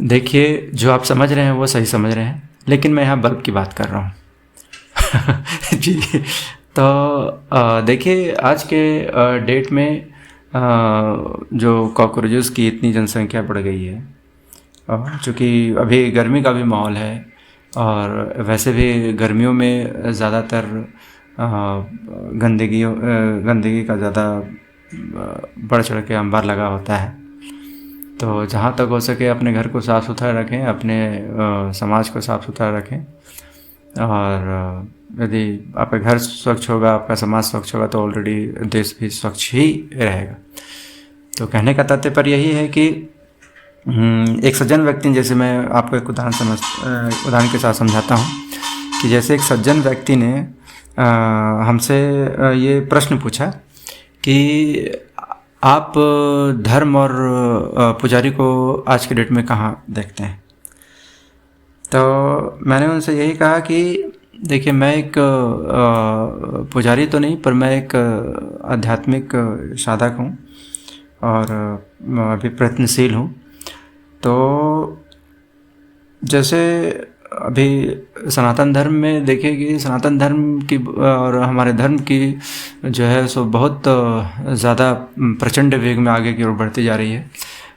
देखिए, जो आप समझ रहे हैं वो सही समझ रहे हैं, लेकिन मैं यहाँ बल्ब की बात कर रहा हूँ। जी। तो देखिए, आज के डेट में जो कॉकरोचेस की इतनी जनसंख्या बढ़ गई है, चूँकि अभी गर्मी का भी माहौल है, और वैसे भी गर्मियों में ज़्यादातर गंदगी का ज़्यादा बढ़ चढ़ के अंबार लगा होता है। तो जहाँ तक हो सके अपने घर को साफ़ सुथरा रखें, अपने समाज को साफ़ सुथरा रखें, और यदि आपका घर स्वच्छ होगा, आपका समाज स्वच्छ होगा, तो ऑलरेडी देश भी स्वच्छ ही रहेगा। तो कहने का तात्पर्य यही है कि एक सज्जन व्यक्ति, जैसे मैं आपको एक उदाहरण के साथ समझाता हूँ कि जैसे एक सज्जन व्यक्ति ने हमसे ये प्रश्न पूछा कि आप धर्म और पुजारी को आज के डेट में कहाँ देखते हैं। तो मैंने उनसे यही कहा कि देखिए, मैं एक पुजारी तो नहीं, पर मैं एक आध्यात्मिक साधक हूँ और अभी प्रयत्नशील हूँ। तो जैसे अभी सनातन धर्म में देखिए कि सनातन धर्म की और हमारे धर्म की जो है सो बहुत ज़्यादा प्रचंड वेग में आगे की ओर बढ़ती जा रही है,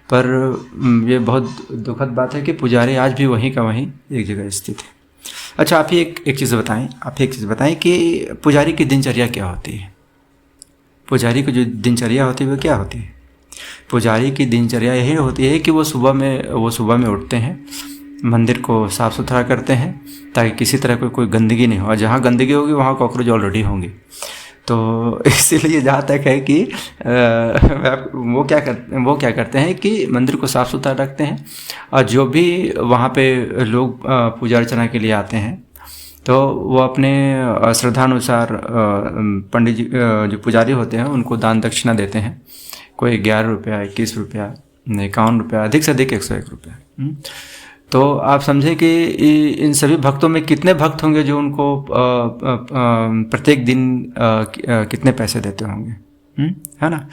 पर ये बहुत दुखद बात है कि पुजारी आज भी वहीं का वहीं एक जगह स्थित है। अच्छा, आप ही एक चीज़ बताएं कि पुजारी की दिनचर्या क्या होती है। पुजारी की जो दिनचर्या होती है वो क्या होती है। पुजारी की दिनचर्या यही होती है कि वो सुबह में उठते हैं, मंदिर को साफ़ सुथरा करते हैं ताकि किसी तरह कोई गंदगी नहीं हो, और जहाँ गंदगी होगी वहाँ कॉकरोच ऑलरेडी होंगे। तो इसीलिए जहाँ तक है कि वो क्या करते हैं कि मंदिर को साफ़ सुथरा रखते हैं, और जो भी वहाँ पे लोग पूजा अर्चना के लिए आते हैं तो वो अपने श्रद्धानुसार पंडित जी जो पुजारी होते हैं उनको दान दक्षिणा देते हैं। कोई 11 रुपया, 21 रुपया, 51 रुपया, अधिक से अधिक 101 रुपया। तो आप समझे कि इन सभी भक्तों में कितने भक्त होंगे जो उनको प्रत्येक दिन कितने पैसे देते होंगे, है ना।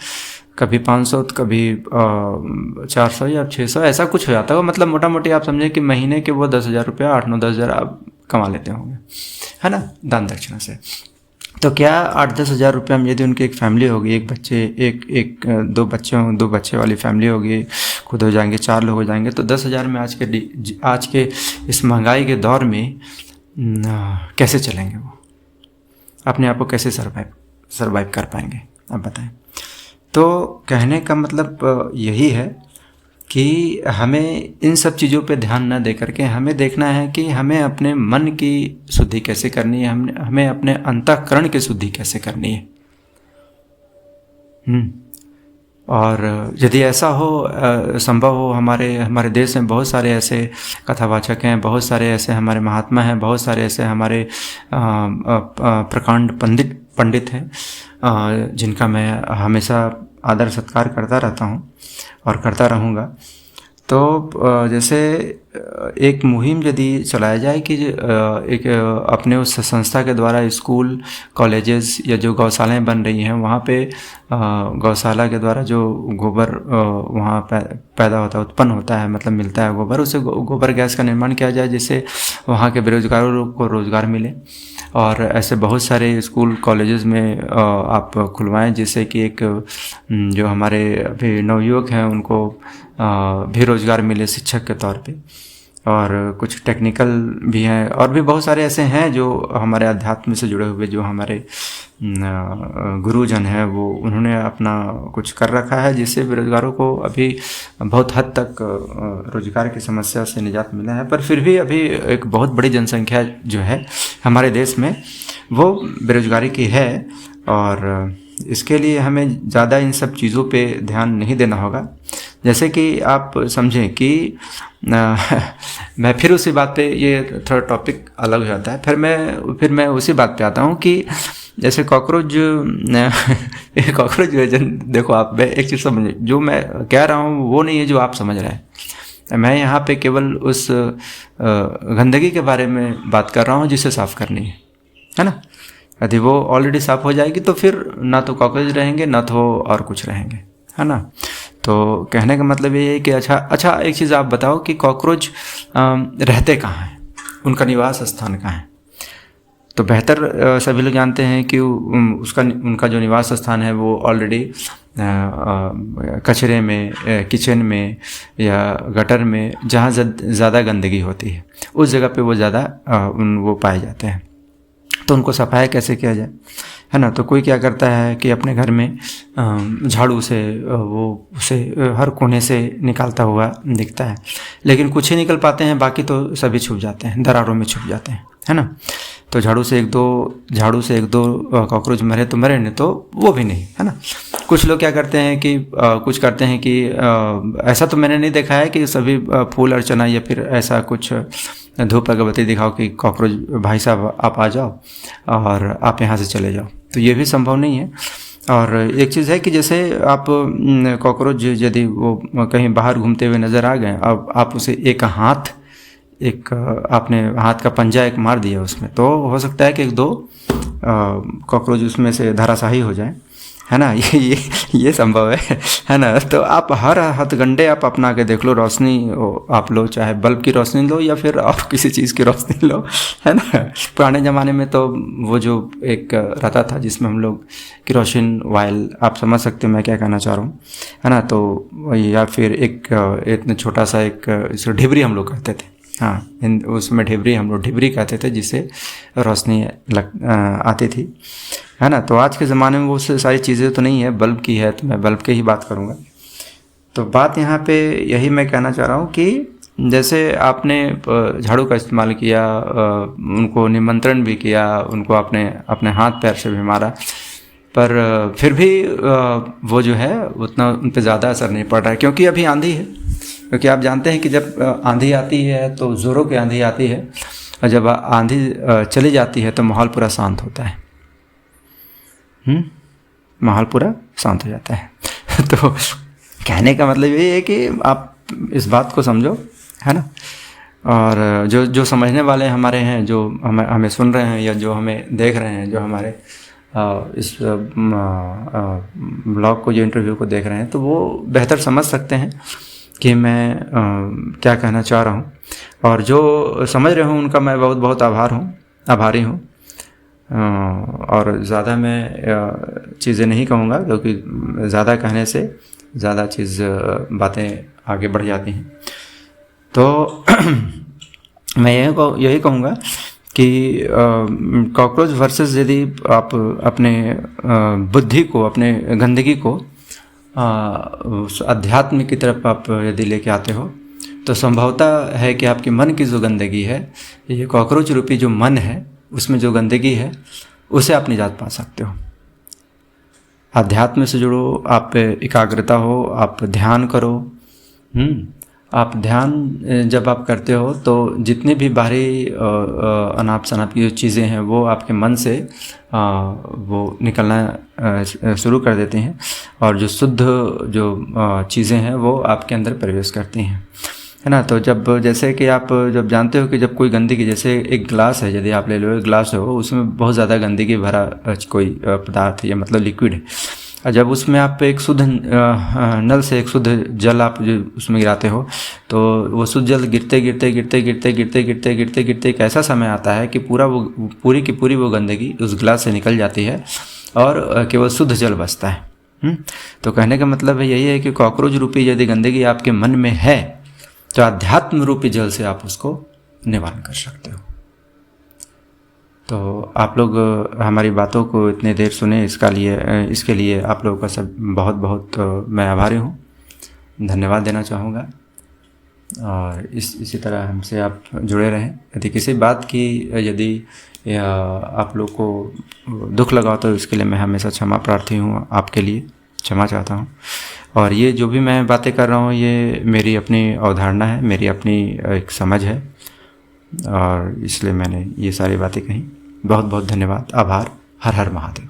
कभी 500, कभी 400 या 600, ऐसा कुछ हो जाता है। मतलब मोटा मोटी आप समझे कि महीने के वो 10,000 रुपया, 8-9-10,000 आप कमा लेते होंगे, है ना, दान दक्षिणा से। तो क्या 8-10 हज़ार रुपये में यदि उनकी एक फैमिली होगी, दो बच्चे वाली फैमिली होगी, खुद हो जाएंगे, 4 लोग हो जाएंगे, तो 10,000 में आज के इस महंगाई के दौर में कैसे चलेंगे वो, अपने आप को कैसे सरवाइव कर पाएंगे, आप बताएं। तो कहने का मतलब यही है कि हमें इन सब चीज़ों पे ध्यान न दे करके हमें देखना है कि हमें अपने मन की शुद्धि कैसे करनी है, हमें अपने अंतःकरण की शुद्धि कैसे करनी है। और यदि ऐसा हो संभव हो, हमारे देश में बहुत सारे ऐसे कथावाचक हैं, बहुत सारे ऐसे हमारे महात्मा हैं, बहुत सारे ऐसे हमारे प्रकांड पंडित हैं जिनका मैं हमेशा आदर सत्कार करता रहता हूँ और करता रहूँगा। तो जैसे एक मुहिम यदि चलाया जाए कि एक अपने उस संस्था के द्वारा स्कूल, कॉलेजेस या जो गौशालाएं बन रही हैं वहाँ पे गौशाला के द्वारा जो गोबर वहाँ पैदा होता है, उत्पन्न होता है, मतलब मिलता है गोबर, उसे गोबर गैस का निर्माण किया जाए जिससे वहाँ के बेरोजगारों को रोज़गार मिले। और ऐसे बहुत सारे स्कूल कॉलेजेस में आप खुलवाएं जिससे कि एक जो हमारे अभी नवयुवक हैं उनको भी रोज़गार मिले शिक्षक के तौर पे। और कुछ टेक्निकल भी हैं, और भी बहुत सारे ऐसे हैं जो हमारे अध्यात्म से जुड़े हुए, जो हमारे गुरुजन हैं, वो उन्होंने अपना कुछ कर रखा है जिससे बेरोजगारों को अभी बहुत हद तक रोजगार की समस्या से निजात मिला है। पर फिर भी अभी एक बहुत बड़ी जनसंख्या जो है हमारे देश में वो बेरोजगारी की है, और इसके लिए हमें ज़्यादा इन सब चीज़ों पे ध्यान नहीं देना होगा। जैसे कि आप समझें कि मैं फिर उसी बात पे, ये थोड़ा टॉपिक अलग हो जाता है, फिर मैं उसी बात पे आता हूँ कि जैसे कॉकरोच जो है, देखो आप एक चीज़ समझे, जो मैं कह रहा हूँ वो नहीं है जो आप समझ रहे हैं। मैं यहाँ पे केवल उस गंदगी के बारे में बात कर रहा हूँ जिसे साफ़ करनी है ना। यदि वो ऑलरेडी साफ़ हो जाएगी तो फिर ना तो कॉकरोच रहेंगे ना तो और कुछ रहेंगे, है ना। तो कहने का मतलब ये है कि अच्छा एक चीज़ आप बताओ कि कॉकरोच रहते कहाँ हैं, उनका निवास स्थान कहाँ है। तो बेहतर सभी लोग जानते हैं कि उनका जो निवास स्थान है वो ऑलरेडी कचरे में, किचन में या गटर में, जहाँ ज़्यादा गंदगी होती है उस जगह पे वो ज़्यादा वो पाए जाते हैं। तो उनको सफाई कैसे किया जाए, है ना। तो कोई क्या करता है कि अपने घर में झाड़ू से वो उसे हर कोने से निकालता हुआ दिखता है, लेकिन कुछ ही निकल पाते हैं, बाकी तो सभी छुप जाते हैं, दरारों में छुप जाते हैं, है ना। तो झाड़ू से एक दो कॉकरोच मरे तो मरे, नहीं तो वो भी नहीं, है ना। कुछ लोग क्या करते हैं कि कुछ करते हैं कि ऐसा तो मैंने नहीं देखा है कि सभी फूल अर्चना या फिर ऐसा कुछ धूप अगरबत्ती दिखाओ कि कॉकरोच भाई साहब आप आ जाओ और आप यहाँ से चले जाओ, तो ये भी संभव नहीं है। और एक चीज़ है कि जैसे आप कॉकरोच यदि वो कहीं बाहर घूमते हुए नज़र आ गए, अब आप उसे एक आपने हाथ का पंजा एक मार दिया उसमें, तो हो सकता है कि एक दो कॉकरोच उसमें से धराशाही हो जाए, है ना। ये संभव है ना। तो आप हर हथगंडे आप अपना के देख लो, रोशनी आप लो, चाहे बल्ब की रोशनी लो या फिर आप किसी चीज़ की रोशनी लो, है ना। पुराने ज़माने में तो वो जो एक रहता था जिसमें हम लोग केरोसिन ऑयल, आप समझ सकते हो मैं क्या कहना चाह रहा हूँ, है ना। तो या फिर एक इतना छोटा सा एक ढिबरी हम लोग कहते थे, हाँ, उसमें ढिबरी हम लोग ढिबरी कहते थे, जिससे रोशनी आती थी, है ना। तो आज के ज़माने में वो सारी चीज़ें तो नहीं है, बल्ब की है, तो मैं बल्ब के ही बात करूँगा। तो बात यहाँ पे यही मैं कहना चाह रहा हूँ कि जैसे आपने झाड़ू का इस्तेमाल किया, उनको निमंत्रण भी किया, उनको आपने अपने हाथ पैर से भी मारा, पर फिर भी वो जो है उतना उन पर ज़्यादा असर नहीं पड़ रहा है, क्योंकि अभी आंधी है। क्योंकि आप जानते हैं कि जब आंधी आती है तो ज़ोरों की आंधी आती है, और जब आंधी चली जाती है तो माहौल पूरा शांत होता है, माहौल पूरा शांत हो जाता है। तो कहने का मतलब ये है कि आप इस बात को समझो, है ना। और जो समझने वाले हमारे हैं, जो हमें सुन रहे हैं या जो हमें देख रहे हैं, जो हमारे इस ब्लॉग को, जो इंटरव्यू को देख रहे हैं, तो वो बेहतर समझ सकते हैं कि मैं क्या कहना चाह रहा हूँ। और जो समझ रहे हूँ उनका मैं बहुत बहुत आभारी हूँ। और ज़्यादा मैं चीज़ें नहीं कहूँगा, क्योंकि ज़्यादा कहने से ज़्यादा बातें आगे बढ़ जाती हैं। तो मैं यही कहूँगा कि कॉकरोच वर्सेस, यदि आप अपने बुद्धि को, अपने गंदगी को अध्यात्म की तरफ आप यदि लेके आते हो, तो संभवतः है कि आपके मन की जो गंदगी है, ये कॉकरोच रूपी जो मन है, उसमें जो गंदगी है, उसे आप निजात पा सकते हो। अध्यात्म से जुड़ो, आप एकाग्रता हो, आप ध्यान करो। आप ध्यान जब आप करते हो तो जितनी भी बाहरी अनाप शनाप की जो चीज़ें हैं वो आपके मन से वो निकलना शुरू कर देती हैं, और जो शुद्ध जो चीज़ें हैं वो आपके अंदर प्रवेश करती हैं, है ना। तो जैसे कि आप जब जानते हो कि जब कोई गंदगी, जैसे एक गिलास है, यदि आप ले लो, एक गिलास हो, उसमें बहुत ज़्यादा गंदगी भरा कोई पदार्थ है, मतलब लिक्विड है, और जब उसमें आप एक शुद्ध नल से एक शुद्ध जल आप जो उसमें गिराते हो, तो वो शुद्ध जल गिरते गिरते एक ऐसा समय आता है कि पूरी की पूरी वो गंदगी उस गिलास से निकल जाती है और केवल शुद्ध जल बचता है। तो कहने का मतलब यही है कि कॉकरोच रूपी यदि गंदगी आपके मन में है, तो अध्यात्म रूपी जल से आप उसको निवारण कर सकते हो। तो आप लोग हमारी बातों को इतने देर सुने, इसके लिए आप लोगों का सब बहुत बहुत मैं आभारी हूँ, धन्यवाद देना चाहूँगा। और इसी तरह हमसे आप जुड़े रहें। यदि किसी बात की आप लोग को दुख लगा तो इसके लिए मैं हमेशा क्षमा प्रार्थी हूँ, आपके लिए क्षमा चाहता हूँ। और ये जो भी मैं बातें कर रहा हूँ, ये मेरी अपनी अवधारणा है, मेरी अपनी एक समझ है, और इसलिए मैंने ये सारी बातें कही। बहुत बहुत धन्यवाद, आभार। हर हर महादेव।